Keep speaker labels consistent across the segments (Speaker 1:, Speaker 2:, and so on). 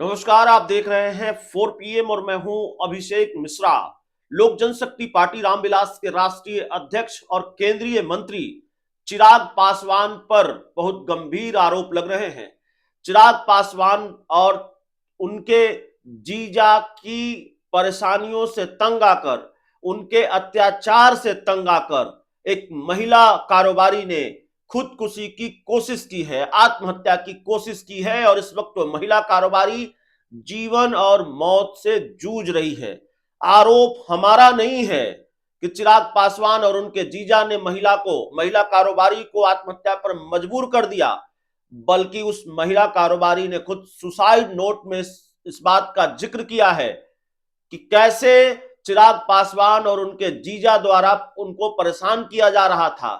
Speaker 1: नमस्कार, आप देख रहे हैं 4 पीएम और मैं हूं अभिषेक मिश्रा। लोक जनशक्ति पार्टी रामविलास के राष्ट्रीय अध्यक्ष और केंद्रीय मंत्री चिराग पासवान पर बहुत गंभीर आरोप लग रहे हैं। चिराग पासवान और उनके जीजा की परेशानियों से तंग आकर, उनके अत्याचार से तंग आकर एक महिला कारोबारी ने खुदकुशी की कोशिश की है, आत्महत्या की कोशिश की है और इस वक्त वो महिला कारोबारी जीवन और मौत से जूझ रही है। आरोप हमारा नहीं है कि चिराग पासवान और उनके जीजा ने महिला कारोबारी को आत्महत्या पर मजबूर कर दिया, बल्कि उस महिला कारोबारी ने खुद सुसाइड नोट में इस बात का जिक्र किया है कि कैसे चिराग पासवान और उनके जीजा द्वारा उनको परेशान किया जा रहा था,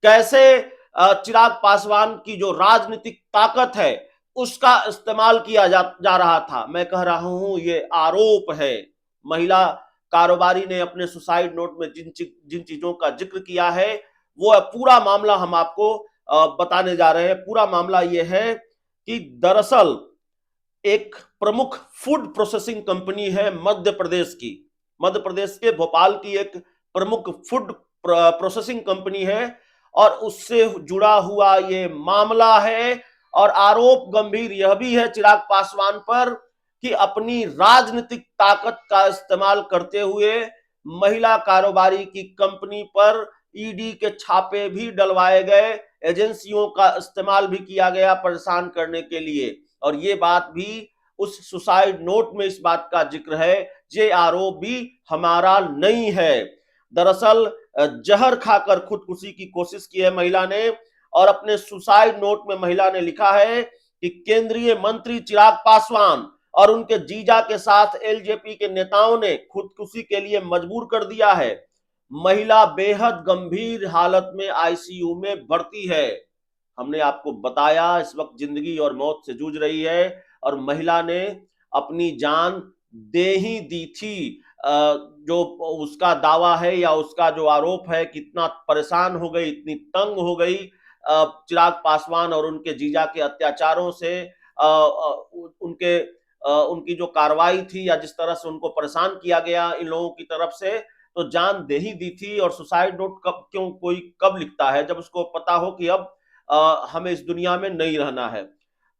Speaker 1: कैसे चिराग पासवान की जो राजनीतिक ताकत है उसका इस्तेमाल किया जा रहा था। मैं कह रहा हूं ये आरोप है। महिला कारोबारी ने अपने सुसाइड नोट में जिन चीजों का जिक्र किया है वो पूरा मामला हम आपको बताने जा रहे हैं। पूरा मामला ये है कि दरअसल एक प्रमुख फूड प्रोसेसिंग कंपनी है मध्य प्रदेश की, मध्य प्रदेश के भोपाल की एक प्रमुख फूड प्रोसेसिंग कंपनी है और उससे जुड़ा हुआ ये मामला है। और आरोप गंभीर यह भी है चिराग पासवान पर कि अपनी राजनीतिक ताकत का इस्तेमाल करते हुए महिला कारोबारी की कंपनी पर ईडी के छापे भी डलवाए गए, एजेंसियों का इस्तेमाल भी किया गया परेशान करने के लिए। और ये बात भी उस सुसाइड नोट में इस बात का जिक्र है। ये आरोप भी हमारा नहीं है। दरअसल जहर खाकर खुदकुशी की कोशिश की है महिला ने और अपने सुसाइड नोट में महिला ने लिखा है कि केंद्रीय मंत्री चिराग पासवान और उनके जीजा के साथ एलजेपी के नेताओं ने खुदकुशी के लिए मजबूर कर दिया है। महिला बेहद गंभीर हालत में आईसीयू में भर्ती है। हमने आपको बताया इस वक्त जिंदगी और मौत से जूझ रही है और महिला ने अपनी जान दे ही दी थी। जो उसका दावा है या उसका जो आरोप है कि इतना परेशान हो गई, इतनी तंग हो गई चिराग पासवान और उनके जीजा के अत्याचारों से, उनके उनकी जो कार्रवाई थी या जिस तरह से उनको परेशान किया गया इन लोगों की तरफ से, तो जान दे ही दी थी। और सुसाइड नोट कोई कब लिखता है जब उसको पता हो कि अब हमें इस दुनिया में नहीं रहना है।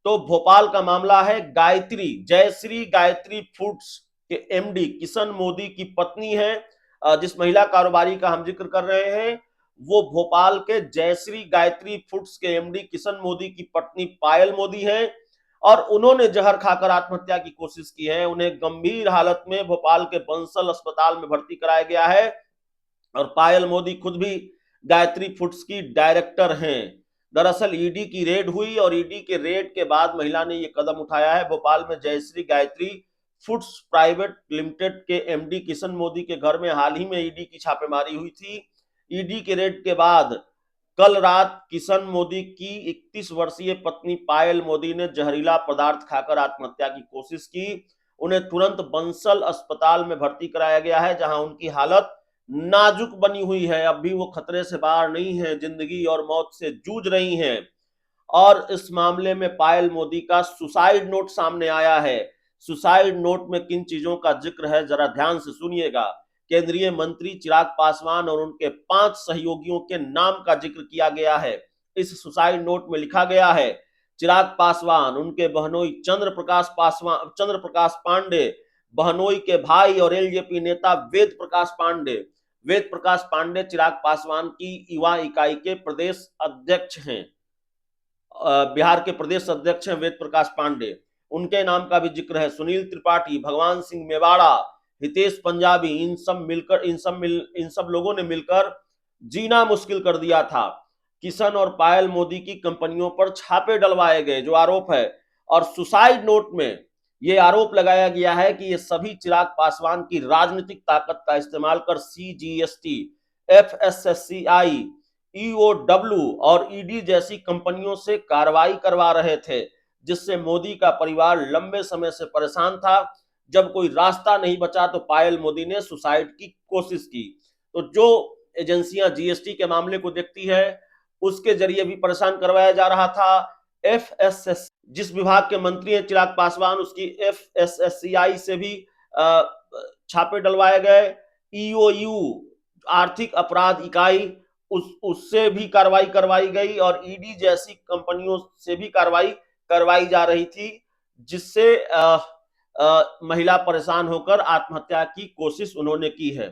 Speaker 1: तो भोपाल का मामला है। गायत्री, जयश्री गायत्री फूड्स के एमडी किशन मोदी की पत्नी है। जिस महिला कारोबारी का हम जिक्र कर रहे हैं वो भोपाल के जयश्री गायत्री फूड्स के एमडी किशन मोदी की पत्नी पायल मोदी है और उन्होंने जहर खाकर आत्महत्या की कोशिश की है। उन्हें गंभीर हालत में भोपाल के बंसल अस्पताल में भर्ती कराया गया है और पायल मोदी खुद भी गायत्री फूड्स की डायरेक्टर हैं। दरअसल ईडी की रेड हुई और ईडी के रेड के बाद महिला ने यह कदम उठाया है। भोपाल में Jayshree Gayatri foods private limited के एमडी किशन मोदी के घर में हाल ही में ईडी की छापेमारी हुई थी। ईडी के रेड के बाद कल रात किशन मोदी की 31 वर्षीय पत्नी पायल मोदी ने जहरीला पदार्थ खाकर आत्महत्या की कोशिश की। उन्हें तुरंत बंसल अस्पताल में भर्ती कराया गया है जहां उनकी हालत नाजुक बनी हुई है। अब भी वो खतरे से बाहर नहीं है, जिंदगी और मौत से जूझ रही हैं। और इस मामले में पायल मोदी का सुसाइड नोट सामने आया है। सुसाइड नोट में किन चीजों का जिक्र है जरा ध्यान से सुनिएगा। केंद्रीय मंत्री चिराग पासवान और उनके 5 सहयोगियों के नाम का जिक्र किया गया है। इस सुसाइड नोट में लिखा गया है चिराग पासवान, उनके बहनोई चंद्र प्रकाश पांडे, बहनोई के भाई और एलजेपी नेता वेद प्रकाश पांडे। वेद प्रकाश पांडे चिराग पासवान की युवा इकाई के प्रदेश अध्यक्ष हैं। बिहार के प्रदेश अध्यक्ष हैं वेद प्रकाश पांडे। उनके नाम का भी जिक्र है। सुनील त्रिपाठी, भगवान सिंह मेवाड़ा, हितेश पंजाबी, इन सब लोगों ने मिलकर जीना मुश्किल कर दिया था। किशन और पायल मोदी की कंपनियों पर छापे डलवाए गए जो आरोप है। और सुसाइड नोट में यह आरोप लगाया गया है कि ये सभी चिराग पासवान की राजनीतिक ताकत का इस्तेमाल कर सीजीएसटी, एफएसएससीआई, ईओडब्ल्यू और ईडी जैसी कंपनियों से कार्रवाई करवा रहे थे, जिससे मोदी का परिवार लंबे समय से परेशान था। जब कोई रास्ता नहीं बचा तो पायल मोदी ने सुसाइड की कोशिश की। तो जो एजेंसियां जीएसटी के मामले को देखती है उसके जरिए भी परेशान करवाया जा रहा था। एफएसएस जिस विभाग के मंत्री हैं चिराग पासवान, उसकी एफएसएससीआई से भी छापे डलवाए गए। ईओयू आर्थिक अपराध इकाई उससे भी कार्रवाई करवाई गई और ईडी जैसी कंपनियों से भी कार्रवाई करवाई जा रही थी, जिससे महिला परेशान होकर आत्महत्या की कोशिश उन्होंने की है।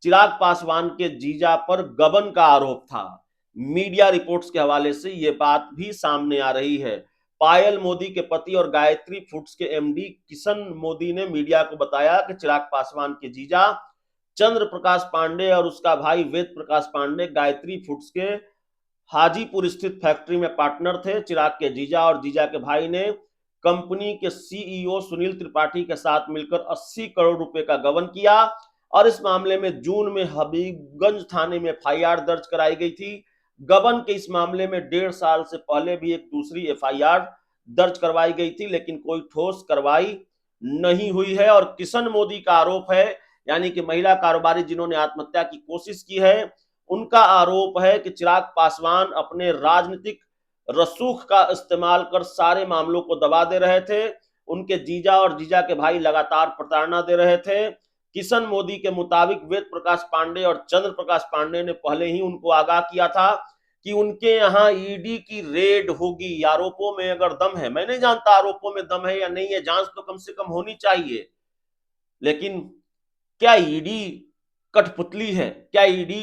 Speaker 1: चिराग पासवान के जीजा पर गबन का आरोप था। मीडिया रिपोर्ट्स के हवाले से यह बात भी सामने आ रही है। पायल मोदी के पति और गायत्री फूड्स के एमडी किशन मोदी ने मीडिया को बताया कि चिराग पासवान के जीजा चंद्र प्रकाश पांडे और उसका भाई वेद प्रकाश पांडे गायत्री फूड्स के हाजीपुर स्थित फैक्ट्री में पार्टनर थे। चिराग के जीजा और जीजा के भाई ने कंपनी के सीईओ सुनील त्रिपाठी के साथ मिलकर 80 करोड़ रुपए का गबन किया और इस मामले में जून में हबीबगंज थाने में एफआईआर दर्ज कराई गई थी। गबन के इस मामले में 1.5 साल से पहले भी एक दूसरी एफआईआर दर्ज करवाई गई थी, लेकिन कोई ठोस कार्रवाई नहीं हुई है। और किशन मोदी का आरोप है, यानी कि महिला कारोबारी जिन्होंने आत्महत्या की कोशिश की है, उनका आरोप है कि चिराग पासवान अपने राजनीतिक रसूख का इस्तेमाल कर सारे मामलों को दबा दे रहे थे। उनके जीजा और जीजा के भाई लगातार प्रताड़ना दे रहे थे। किशन मोदी के मुताबिक वेद प्रकाश पांडे और चंद्र प्रकाश पांडे ने पहले ही उनको आगाह किया था कि उनके यहाँ ईडी की रेड होगी। आरोपों में अगर दम है, मैं नहीं जानता आरोपों में दम है या नहीं है, जांच तो कम से कम होनी चाहिए, लेकिन क्या ईडी कठपुतली है? क्या ईडी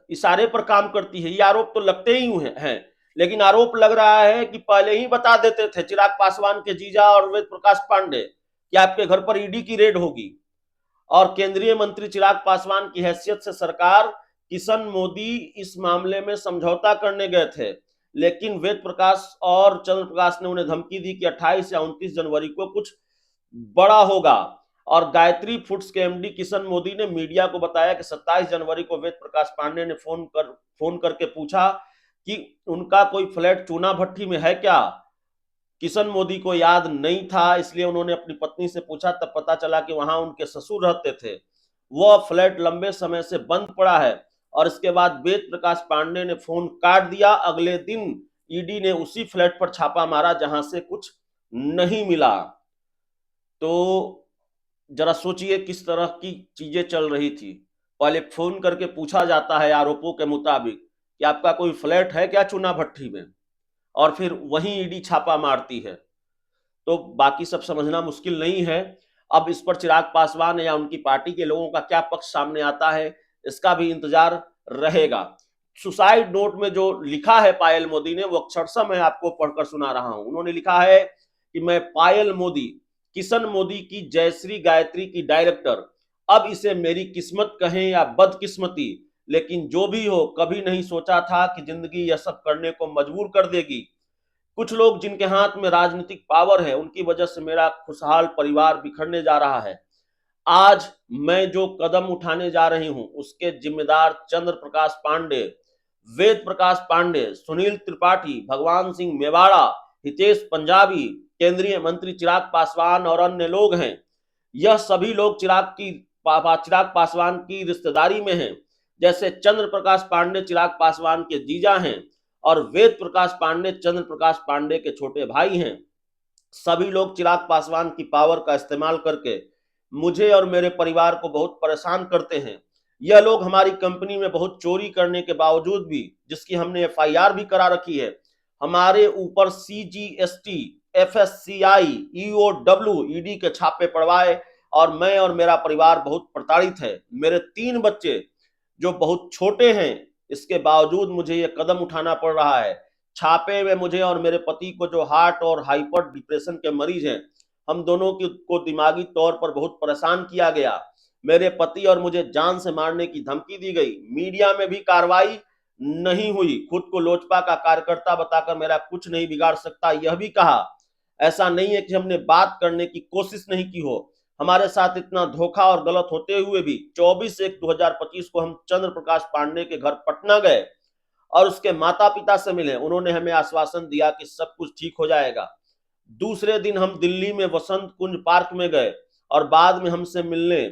Speaker 1: इशारे पर काम करती है? ये आरोप तो लगते ही हैं, लेकिन आरोप लग रहा है कि पहले ही बता देते थे चिराग पासवान के जीजा और वेद प्रकाश पांडे कि आपके घर पर ईडी की रेड होगी। और केंद्रीय मंत्री चिराग पासवान की हैसियत से सरकार किशन मोदी इस मामले में समझौता करने गए थे, लेकिन वेद प्रकाश और चंद्र प्रकाश ने उन्हें धमकी दी कि 28 या 29 जनवरी को कुछ बड़ा होगा। और गायत्री फूड्स के एमडी किशन मोदी ने मीडिया को बताया कि 27 जनवरी को वेद प्रकाश पांडे ने फोन करके पूछा कि उनका कोई फ्लैट चूना भट्टी में है क्या। किशन मोदी को याद नहीं था, इसलिए उन्होंने अपनी पत्नी से पूछा, तब पता चला कि वहां उनके ससुर रहते थे। वह फ्लैट लंबे समय से बंद पड़ा है। और इसके बाद वेद प्रकाश पांडे ने फोन काट दिया। अगले दिन ईडी ने उसी फ्लैट पर छापा मारा जहां से कुछ नहीं मिला। तो जरा सोचिए किस तरह की चीजें चल रही थी। पहले फोन करके पूछा जाता है आरोपों के मुताबिक कि आपका कोई फ्लैट है क्या चूना भट्टी में, और फिर वहीं ईडी छापा मारती है। तो बाकी सब समझना मुश्किल नहीं है। अब इस पर चिराग पासवान या उनकी पार्टी के लोगों का क्या पक्ष सामने आता है, इसका भी इंतजार रहेगा। सुसाइड नोट में जो लिखा है पायल मोदी ने, वो अक्षरशः मैं आपको पढ़कर सुना रहा हूं। उन्होंने लिखा है कि मैं पायल मोदी, किशन मोदी की जयश्री गायत्री की डायरेक्टर, अब इसे मेरी किस्मत कहें या बदकिस्मती, लेकिन जो भी हो, कभी नहीं सोचा था कि जिंदगी यह सब करने को मजबूर कर देगी। कुछ लोग जिनके हाथ में राजनीतिक पावर है, उनकी वजह से मेरा खुशहाल परिवार बिखरने जा रहा है। आज मैं जो कदम उठाने जा रही हूं, उसके जिम्मेदार चंद्र प्रकाश पांडे, वेद प्रकाश पांडे, सुनील त्रिपाठी, भगवान सिंह मेवाड़ा, हितेश पंजाबी, केंद्रीय मंत्री चिराग पासवान और अन्य लोग हैं। यह सभी लोग चिराग पासवान की रिश्तेदारी में हैं। जैसे चंद्र प्रकाश पांडे चिराग पासवान के जीजा हैं और वेद प्रकाश पांडे चंद्र प्रकाश पांडे के छोटे भाई हैं। सभी लोग चिराग पासवान की पावर का इस्तेमाल करके मुझे और मेरे परिवार को बहुत परेशान करते हैं। यह लोग हमारी कंपनी में बहुत चोरी करने के बावजूद भी, जिसकी हमने एफआईआर भी करा रखी है, हमारे ऊपर सीजीएसटी, एफएससीआई, ईओडब्ल्यू, ईडी के छापे पड़वाए और मैं और मेरा परिवार बहुत प्रताड़ित है। मेरे 3 बच्चे जो बहुत छोटे हैं, इसके बावजूद मुझे यह कदम उठाना पड़ रहा है। छापे में मुझे और मेरे पति को, जो हार्ट और हाइपर डिप्रेशन के मरीज हैं, हम दोनों को दिमागी तौर पर बहुत परेशान किया गया। मेरे पति और मुझे जान से मारने की धमकी दी गई। मीडिया में भी कार्रवाई नहीं हुई। खुद को लोजपा का कार्यकर्ता बताकर मेरा कुछ नहीं बिगाड़ सकता, यह भी कहा। ऐसा नहीं है कि हमने बात करने की कोशिश नहीं की हो। हमारे साथ इतना धोखा और गलत होते हुए भी 24/1/2025 को हम चंद्र प्रकाश पांडे के घर पटना गए और उसके माता पिता से मिले। उन्होंने हमें आश्वासन दिया कि सब कुछ ठीक हो जाएगा। दूसरे दिन हम दिल्ली में वसंत कुंज पार्क में गए और बाद में हमसे मिलने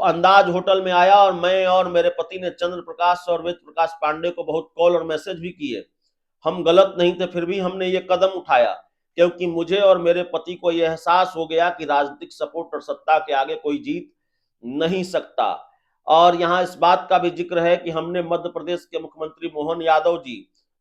Speaker 1: अंदाज होटल में आया और मैं और मेरे पति ने चंद्र प्रकाश और वेद प्रकाश पांडे को बहुत कॉल और मैसेज भी किए। हम गलत नहीं थे, फिर भी हमने ये कदम उठाया क्योंकि मुझे और मेरे पति को यह एहसास हो गया कि राजनीतिक सपोर्ट और सत्ता के आगे कोई जीत नहीं सकता। और यहाँ इस बात का भी जिक्र है कि हमने मध्य प्रदेश के मुख्यमंत्री मोहन यादव जी,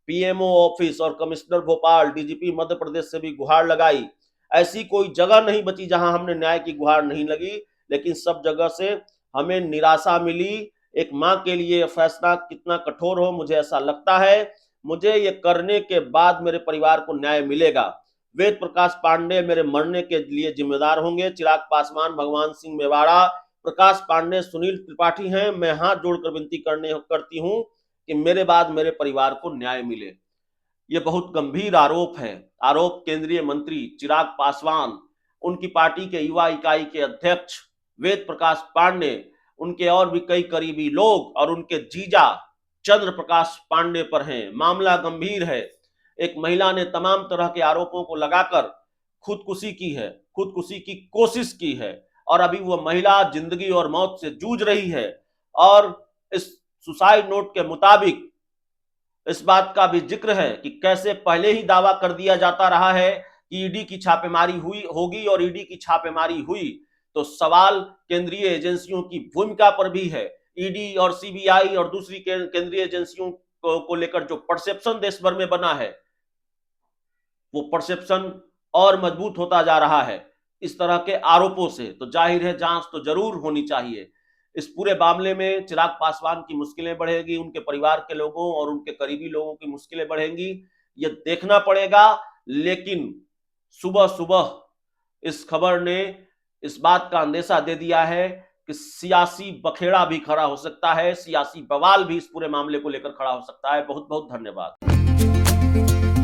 Speaker 1: पीएमओ ऑफिस और कमिश्नर भोपाल, डीजीपी मध्य प्रदेश से भी गुहार लगाई। ऐसी कोई जगह नहीं बची जहां हमने न्याय की गुहार नहीं लगी, लेकिन सब जगह से हमें निराशा मिली। एक मां के लिए फैसला कितना कठोर हो, मुझे ऐसा लगता है। मुझे ये करने के बाद मेरे परिवार को न्याय मिलेगा। वेद प्रकाश पांडे मेरे मरने के लिए जिम्मेदार होंगे। चिराग पासवान, भगवान सिंह मेवाड़ा, प्रकाश पांडे, सुनील त्रिपाठी हैं। मैं हाथ जोड़कर विनती करती हूं कि मेरे बाद मेरे परिवार को न्याय मिले। ये बहुत गंभीर आरोप है। आरोप केंद्रीय मंत्री चिराग पासवान, उनकी पार्टी के युवा इकाई के अध्यक्ष वेद प्रकाश पांडे, उनके और भी कई करीबी लोग और उनके जीजा चंद्र प्रकाश पांडे पर हैं। मामला गंभीर है। एक महिला ने तमाम तरह के आरोपों को लगाकर खुदकुशी की है, खुदकुशी की कोशिश की है और अभी वो महिला जिंदगी और मौत से जूझ रही है। और इस सुसाइड नोट के मुताबिक इस बात का भी जिक्र है कि कैसे पहले ही दावा कर दिया जाता रहा है कि ईडी की छापेमारी हुई होगी और ईडी की छापेमारी हुई, तो सवाल केंद्रीय एजेंसियों की भूमिका पर भी है। ईडी और सीबीआई और दूसरी केंद्रीय एजेंसियों को लेकर जो परसेप्शन देश भर में बना है, वो परसेप्शन और मजबूत होता जा रहा है इस तरह के आरोपों से। तो जाहिर है जांच तो जरूर होनी चाहिए। इस पूरे मामले में चिराग पासवान की मुश्किलें बढ़ेगी, उनके परिवार के लोगों और उनके करीबी लोगों की मुश्किलें बढ़ेंगी, ये देखना पड़ेगा। लेकिन सुबह सुबह इस खबर ने इस बात का अंदेशा दे दिया है कि सियासी बखेड़ा भी खड़ा हो सकता है, सियासी बवाल भी इस पूरे मामले को लेकर खड़ा हो सकता है। बहुत बहुत धन्यवाद।